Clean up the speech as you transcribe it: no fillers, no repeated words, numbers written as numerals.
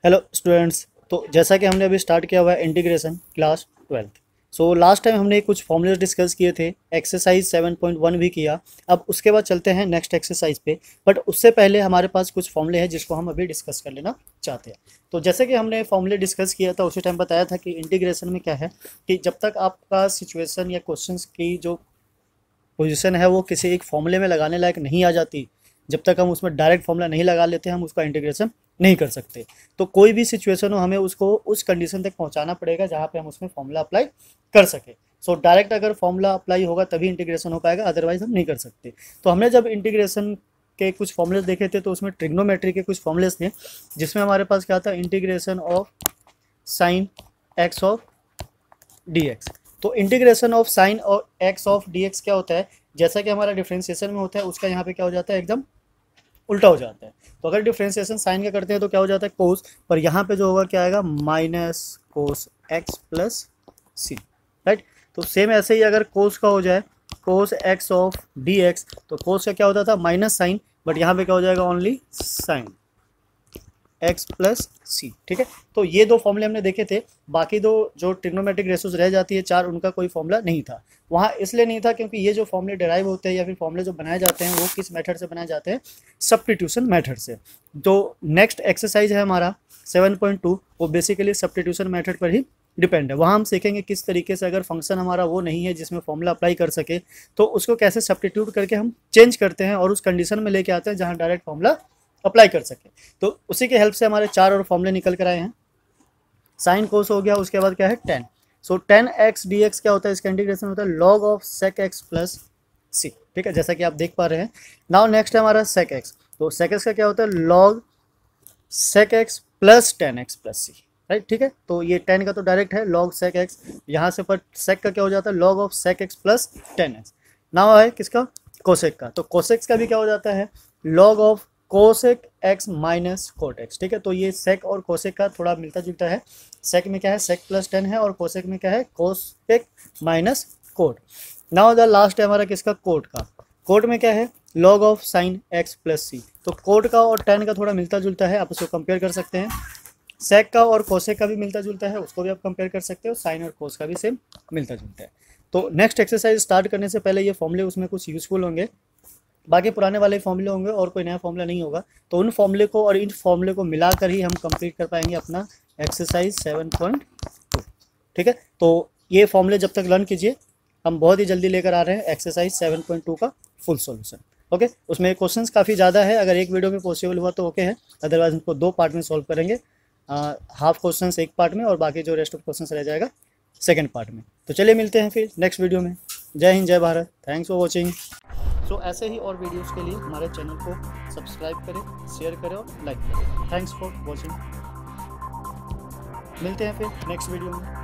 Hello students. तो जैसा कि हमने अभी स्टार्ट किया हुआ है integration class 12। So last time हमने कुछ फॉर्मूले डिस्कस किए थे, एक्सरसाइज 7.1 भी किया। अब उसके बाद चलते हैं नेक्स्ट एक्सरसाइज पे, बट उससे पहले हमारे पास कुछ फॉर्मूले हैं जिसको हम अभी डिस्कस कर लेना चाहते हैं। तो जैसे कि हमने फॉर्मूले डिस्कस किया था उसी टाइम बताया था कि इंटीग्रेशन में क्या है कि जब तक आपका सिचुएशन या क्वेश्चन की जो पोजीशन है वो किसी एक फॉर्मूले में लगाने लायक नहीं आ जाती, जब तक हम उसमें डायरेक्ट फॉर्मूला नहीं लगा लेते हम उसका इंटीग्रेशन नहीं कर सकते। तो कोई भी सिचुएशन हो हमें उसको उस कंडीशन तक पहुंचाना पड़ेगा जहां पे हम उसमें फॉर्मूला अप्लाई कर सके। सो डायरेक्ट अगर फॉर्मूला अप्लाई होगा तभी इंटीग्रेशन हो पाएगा, अदरवाइज हम नहीं कर सकते। तो हमने जब इंटीग्रेशन के कुछ फॉर्मूलेस देखे थे तो उसमें ट्रिग्नोमेट्री के कुछ फॉर्मूलेस थे जिसमें हमारे पास क्या था, integration of sin x of D x. तो इंटीग्रेशन ऑफ साइन और एक्स ऑफ डी एक्स क्या होता है, जैसा कि हमारा डिफ्रेंसिएशन में होता है उसका यहाँ पे क्या हो जाता है, एकदम उल्टा हो जाता है। तो अगर डिफ्रेंसिएशन साइन का करते हैं तो क्या हो जाता है, कोस, पर यहाँ पे जो होगा क्या आएगा, minus cos x plus c, right. तो सेम ऐसे ही अगर कोस का हो जाए, cos x of D x, तो कोस का क्या होता था, माइनस साइन, बट यहाँ पे क्या हो जाएगा, only sign x plus c. ठीक है, तो ये दो फॉर्मूले हमने देखे थे। बाकी दो जो ट्रिग्नोमेट्रिक रेशियोज रह जाती है चार, उनका कोई फॉर्मूला नहीं था वहाँ, इसलिए नहीं था क्योंकि ये जो फॉर्मूले डिराइव होते हैं या फिर फॉर्मूले जो बनाए जाते हैं वो किस मेथड से बनाए जाते हैं, सब्स्टिट्यूशन मेथड से। तो नेक्स्ट एक्सरसाइज है हमारा 7.2, वो बेसिकली सब्स्टिट्यूशन मेथड पर ही डिपेंड है। वहाँ हम सीखेंगे किस तरीके से अगर फंक्शन हमारा वो नहीं है जिसमें फॉर्मूला अप्लाई कर सके तो उसको कैसे सब्स्टिट्यूट करके हम चेंज करते हैं और उस कंडीशन में लेके आते हैं जहाँ डायरेक्ट फॉर्मूला अप्लाई कर सके। तो उसी के हेल्प से हमारे चार और फॉर्मूले निकल कर आए हैं। साइन कोस हो गया, उसके बाद क्या है, tan. So tan x d x क्या होता है, इसका इंटीग्रेशन होता है log of sec x plus c. ठीक है, जैसा कि आप देख पा रहे हैं। नाउ नेक्स्ट है हमारा सेक एक्स। तो सेक एक्स का क्या होता है, log sec x plus tan x plus c, right. ठीक है, तो ये टेन का तो डायरेक्ट है लॉग सेक एक्स, यहाँ से पर सेक का क्या हो जाता है, log of sec x plus tan x. Now है किसका, कोसेक का। तो कोसेक का भी क्या हो जाता है, log of cosec x minus cot x. ठीक है, तो ये सेक और कोसेक का थोड़ा मिलता जुलता है। सेक में क्या है, सेक प्लस टेन है, और कोसेक में क्या है, cosec minus cot. Now the last है हमारा किसका, कोट का। कोट में क्या है, log of sin x plus c. तो कोट का और टेन का थोड़ा मिलता जुलता है, आप उसको कंपेयर कर सकते हैं। सेक का और कोसेक का भी मिलता जुलता है, उसको भी आप कंपेयर कर सकते हो। साइन और कोस का भी सेम मिलता जुलता है। तो नेक्स्ट एक्सरसाइज स्टार्ट करने से पहले ये फॉर्मूले उसमें कुछ यूजफुल होंगे, बाकी पुराने वाले फॉर्मूले होंगे और कोई नया फॉर्मूला नहीं होगा। तो उन फॉर्मूले को और इन फॉर्मूले को मिलाकर ही हम कंप्लीट कर पाएंगे अपना एक्सरसाइज 7.2। ठीक है, तो ये फॉर्मूले जब तक लर्न कीजिए, हम बहुत ही जल्दी लेकर आ रहे हैं एक्सरसाइज 7.2 का फुल सॉल्यूशन। ओके, उसमें क्वेश्चंस काफ़ी ज़्यादा है, अगर एक वीडियो में पॉसिबल हुआ तो ओके है, अदरवाइज उनको दो पार्ट में सॉल्व करेंगे। हाफ क्वेश्चंस एक पार्ट में और बाकी जो रेस्ट ऑफ क्वेश्चंस रह जाएगा सेकेंड पार्ट में। तो चलिए मिलते हैं फिर नेक्स्ट वीडियो में। जय हिंद, जय भारत, थैंक्स फॉर वॉचिंग। सो ऐसे ही और वीडियोस के लिए हमारे चैनल को सब्सक्राइब करें, शेयर करें और लाइक करें। Thanks for watching. मिलते हैं फिर नेक्स्ट वीडियो में।